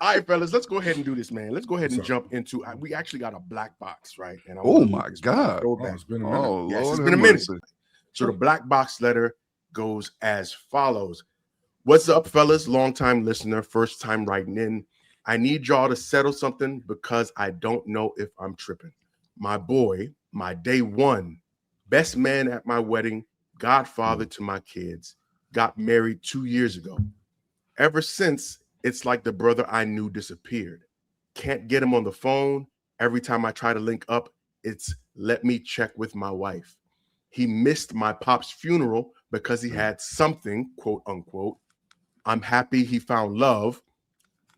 right, fellas, let's go ahead and do this, man. Let's go ahead and jump into. We actually got a black box, right? And oh my God! It's been a minute. Yes, Lord, it's been a minute. So the black box letter goes as follows. What's up, fellas? Long-time listener, first time writing in. I need y'all to settle something because I don't know if I'm tripping. My boy, my day one, best man at my wedding, godfather to my kids, got married 2 years ago. Ever since, it's like the brother I knew disappeared. Can't get him on the phone. Every time I try to link up, it's let me check with my wife. He missed my pop's funeral because he had something, quote unquote. I'm happy he found love.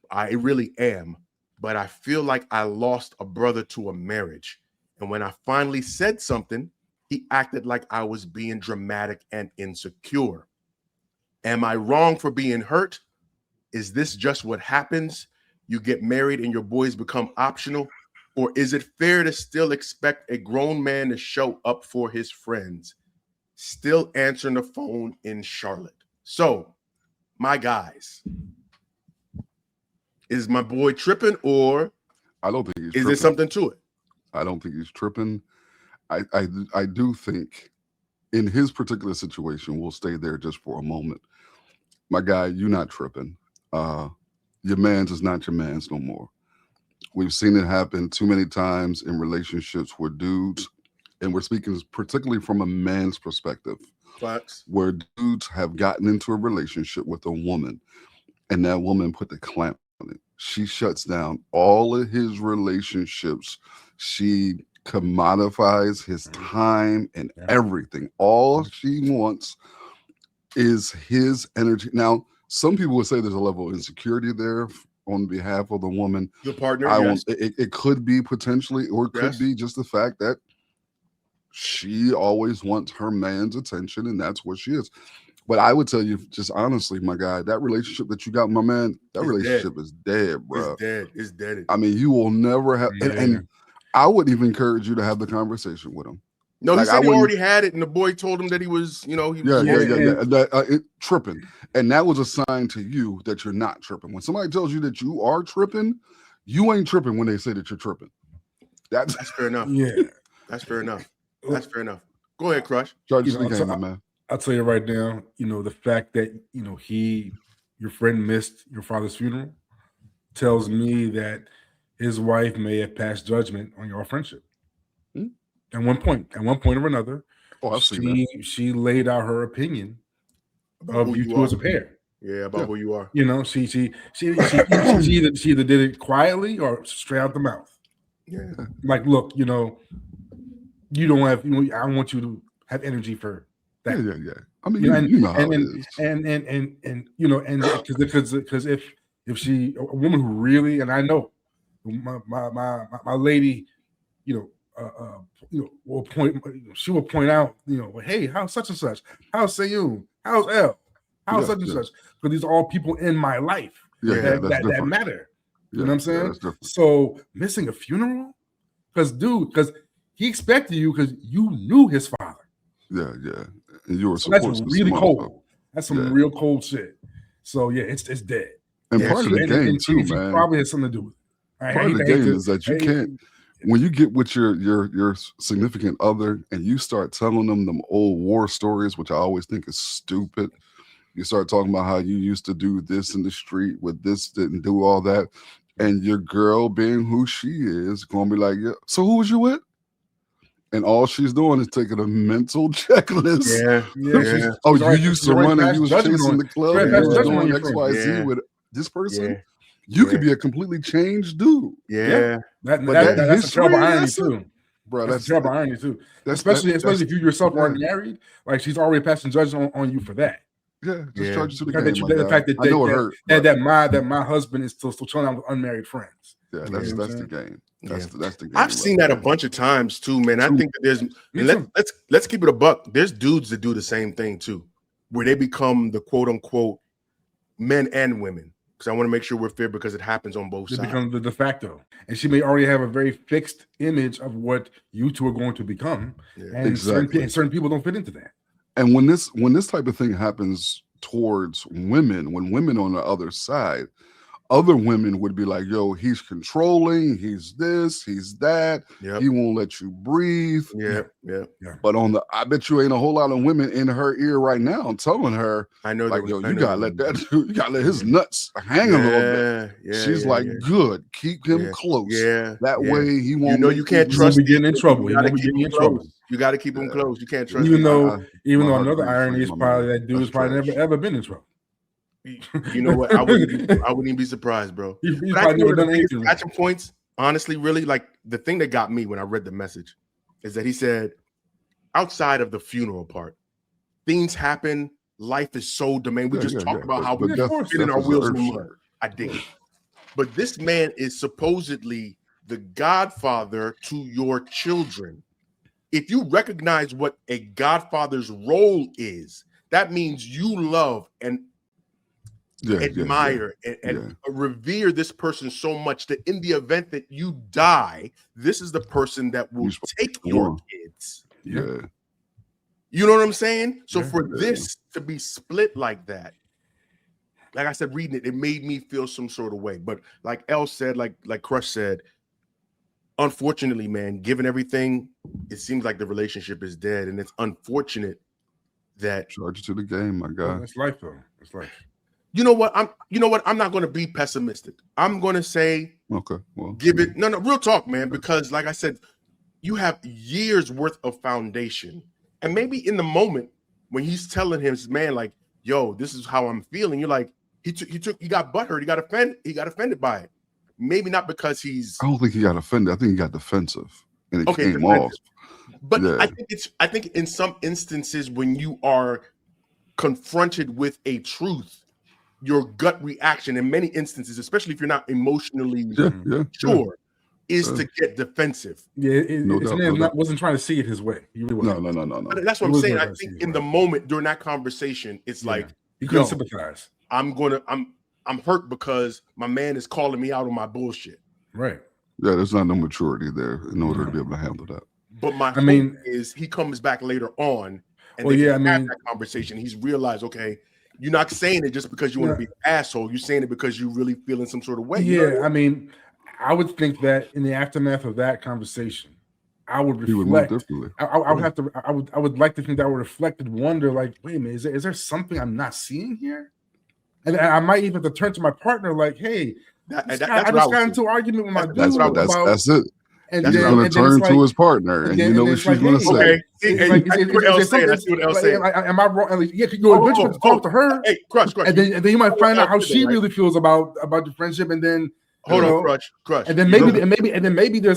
I really am. But I feel like I lost a brother to a marriage. And when I finally said something, he acted like I was being dramatic and insecure. Am I wrong for being hurt? Is this just what happens? You get married and your boys become optional? Or is it fair to still expect a grown man to show up for his friends? Still answering the phone in Charlotte. So, my guys, is my boy tripping, or I don't think he's is tripping. there something to it? I don't think he's tripping. I do think in his particular situation, we'll stay there just for a moment. My guy, you're not tripping. Your man's is not your man's no more. We've seen it happen too many times in relationships where dudes, and we're speaking particularly from a man's perspective, Facts. where dudes have gotten into a relationship with a woman and that woman put the clamp on it. She shuts down all of his relationships. She commodifies his time and everything. All she wants is his energy. Now, some people would say there's a level of insecurity there on behalf of the woman. Your partner, yes. It could be potentially, or it could be just the fact that she always wants her man's attention, and that's what she is. But I would tell you, just honestly, my guy, that relationship that you got with my man, that relationship is dead, bro. It's dead. It's dead. I mean, you will never have, and I would even encourage you to have the conversation with him. No, he said he already had it, and the boy told him that he was, he was tripping. And that was a sign to you that you're not tripping. When somebody tells you that you are tripping, you ain't tripping when they say that you're tripping. That's fair enough. Yeah. That's fair enough. That's fair enough. Go ahead, Krush. My man. I'll tell you right now, the fact that, your friend missed your father's funeral tells me that his wife may have passed judgment on your friendship. At one point or another, she laid out her opinion of you two as a pair. Yeah, about who you are. She either did it quietly or straight out the mouth. Yeah. Like, look, you don't have, I want you to have energy for that. Yeah. I mean, you know how it is. Because if she, a woman who really, and I know my lady, will point. She will point out, hey, how's such and such? How's Sayun? How's El? How's such and such? Because these are all people in my life that matter. You know what I'm saying? So missing a funeral, because he expected you because you knew his father. Yeah. And you were that's really cold. That's some real cold shit. So it's dead. And part of the game too, man. Probably has something to do with it. Part of the game is that you can't. When you get with your significant other and you start telling them old war stories, which I always think is stupid, you start talking about how you used to do this in the street with this, didn't do all that, and your girl, being who she is, gonna be like, yeah, so who was you with? And all she's doing is taking a mental checklist. Yeah. You used to run and you was chasing the club and you was doing X, Y, Z with this person. Yeah. You could be a completely changed dude. Yeah. That's a terrible irony too. Bro, that's a terrible irony too. Especially if you yourself aren't married, like she's already passing judgment on you for that. Yeah, just charge you to the game. The fact that my husband is still chilling out with unmarried friends. Yeah, that's the game. That's the game. I've seen that a bunch of times too, man. I think that let's keep it a buck. There's dudes that do the same thing too, where they become the quote unquote men and women. Because I want to make sure we're fair, because it happens on both sides. It becomes the de facto, and she may already have a very fixed image of what you two are going to become, and certain people don't fit into that. And when this type of thing happens towards women, when women on the other side, other women would be like, yo, he's controlling, he's this, he's that, Yep. he won't let you breathe. Yeah. But I bet you ain't a whole lot of women in her ear right now telling her, I know, like, yo, you gotta let that dude, you gotta let his nuts hang a little bit. She's like, good, keep him close. That way he won't. You can't trust. He getting in trouble. You gotta keep him close. You got to keep him close. You can't trust. Even though another irony is probably that dude's probably never ever been in trouble. You know what? I wouldn't even be surprised, bro. He's probably never done anything. Catching points, honestly, really, like the thing that got me when I read the message is that he said, outside of the funeral part, things happen. Life is so demanding. We just talked about how we spinning our wheels in the mud. I dig it. But this man is supposedly the godfather to your children. If you recognize what a godfather's role is, that means you love and admire and revere this person so much that in the event that you die, this is the person that will take your kids. Yeah. You know what I'm saying? So for this to be split like that, like I said, reading it made me feel some sort of way. But like El said, like Krush said, unfortunately, man, given everything, it seems like the relationship is dead. And it's unfortunate that charge it to the game, my guy. It's life, though. It's life. You know what? I'm not going to be pessimistic. I'm going to say, okay, well, give it. No, real talk, man. Because like I said, you have years worth of foundation, and maybe in the moment when he's telling his man, like, "Yo, this is how I'm feeling," you're like, he got butthurt. He got offended by it. Maybe not because he's. I don't think he got offended. I think he got defensive, and it came off. But I think in some instances when you are confronted with a truth, your gut reaction in many instances, especially if you're not emotionally sure, is to get defensive. Yeah, wasn't trying to see it his way. No. But that's what I'm saying. I think in the moment during that conversation, it's like you couldn't sympathize. I'm hurt because my man is calling me out on my bullshit. Right. Yeah, there's not no maturity there in order to be able to handle that. But my hope is he comes back later on and have that conversation. He's realized, okay, you're not saying it just because you want to be an asshole. You're saying it because you really feel in some sort of way. Yeah, I mean, I would think that in the aftermath of that conversation, I would reflect. I would like to think that I would reflect and wonder, like, wait a minute, is there something I'm not seeing here? And I might even have to turn to my partner, like, hey, I just got into an argument with my dude. That's it. And he's going to turn to his partner, and you know what she's going to say. Am I wrong? Yeah, you're eventually to talk to her. Hey, Krush. And then you might find out how she really feels about the friendship, and then hold on, Krush. And then maybe there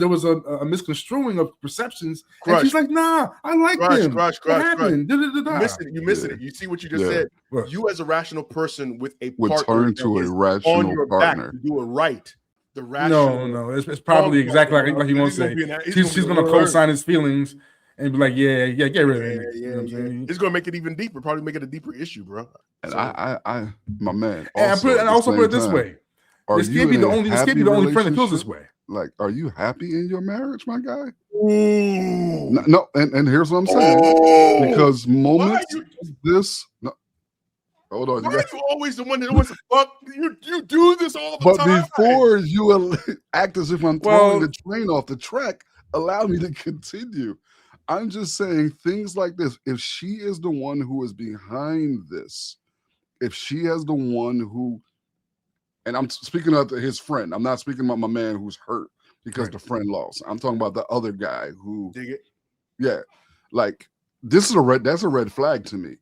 was a misconstruing of perceptions. And she's like, nah, I like him. What happened? You're missing it. You see what you just said? You as a rational person with a partner would turn to a rational partner. Do it right. No, it's probably exactly like you want to say. She's going to co-sign his feelings and be like, yeah, get rid of it. You know what I'm saying? It's going to make it even deeper. Probably make it a deeper issue, bro. And I my man. And also put it this way: this can't be the only friend that feels this way. Like, are you happy in your marriage, my guy? No, and here's what I'm saying. Because moments this. Hold on. Why are you always the one that wants to fuck? You do this all the time. But before you act as if I'm throwing the train off the track, allow me to continue. I'm just saying things like this. If she is the one who is behind this, if she is the one who, and I'm speaking of his friend, I'm not speaking about my man who's hurt because the friend lost. I'm talking about the other guy who, like that's a red flag to me.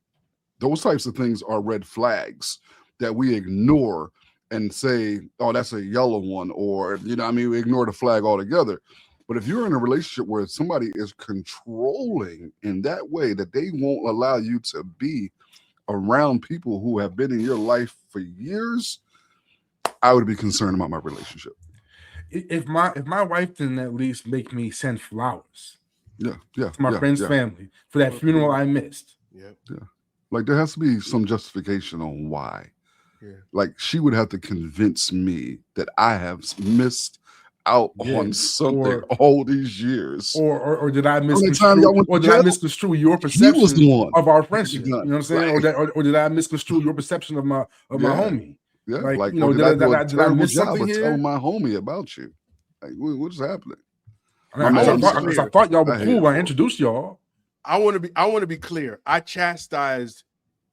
Those types of things are red flags that we ignore and say, oh, that's a yellow one, or, we ignore the flag altogether. But if you're in a relationship where somebody is controlling in that way that they won't allow you to be around people who have been in your life for years, I would be concerned about my relationship. If my wife didn't at least make me send flowers to my friend's family for that funeral I missed. Yeah. Like, there has to be some justification on why. Yeah. Like, she would have to convince me that I have missed out on something all these years. Or did I misconstrue your perception of our friendship? You know what I'm saying? Or did I misconstrue your perception of my homie? Yeah, Like, like, you know, or did I do a did I terrible miss job something of here? telling my homie about you? Like, what's happening? I mean, My man, I I'm thought y'all were I hate cool it. when I introduced y'all. I want to be clear. I chastised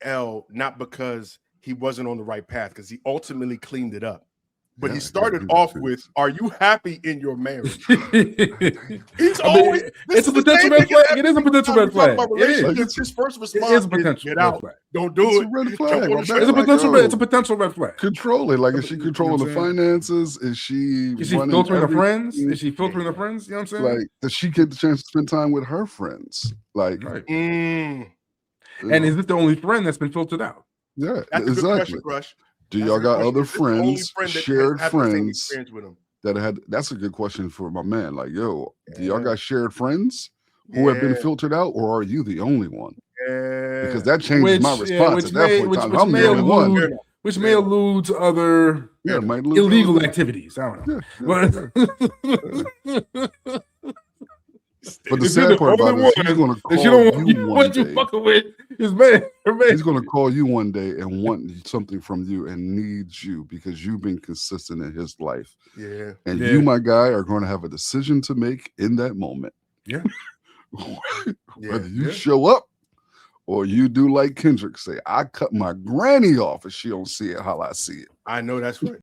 L not because he wasn't on the right path, because he ultimately cleaned it up. But Yeah, he started yeah, off with, "Are you happy in your marriage?" He's I always. mean, This it's a is the potential same red nigga flag. every It is a single potential time red we talk flag. about It is. relationships. His first It response is a potential "Get red out, flag. don't do It's it, a red jump flag. on My the man, It's a train." like, potential. yo, It's a potential red flag. control it. Like, is she You know what controlling I'm the saying? finances? Is she Is she running filtering the friends? everything? Is she filtering the friends? You know what I'm saying? Like, does she get the chance to spend time with her friends? Like, Right. Mm, you And know, is this the only friend that's been filtered out? yeah, that's a good exactly. question, Crush. Do That's y'all a good got question. other Is this the only friends, friend that has shared had the same friends experience with him? that had? That's a good question for my man. Like, yo, do y'all Yeah. got shared friends who have been Yeah. filtered out, or are you the only one? Because Yeah. that changes my response at that point in time. I'm the only one. Fair enough. Which Fair may enough. allude to other Yeah, enough. might lose illegal other- activities. I don't know. Yeah, But the If you're sad the part about only it is he's one going to that she call don't want you one you day. fucking with is man. He's going to call you one day and want something from you and needs you because you've been consistent in his life. Yeah. And Yeah. you, my guy, are going to have a decision to make in that moment. Yeah. Whether you Yeah. show up or you do like Kendrick say, I cut my granny off if she don't see it how I see it. I know that's right.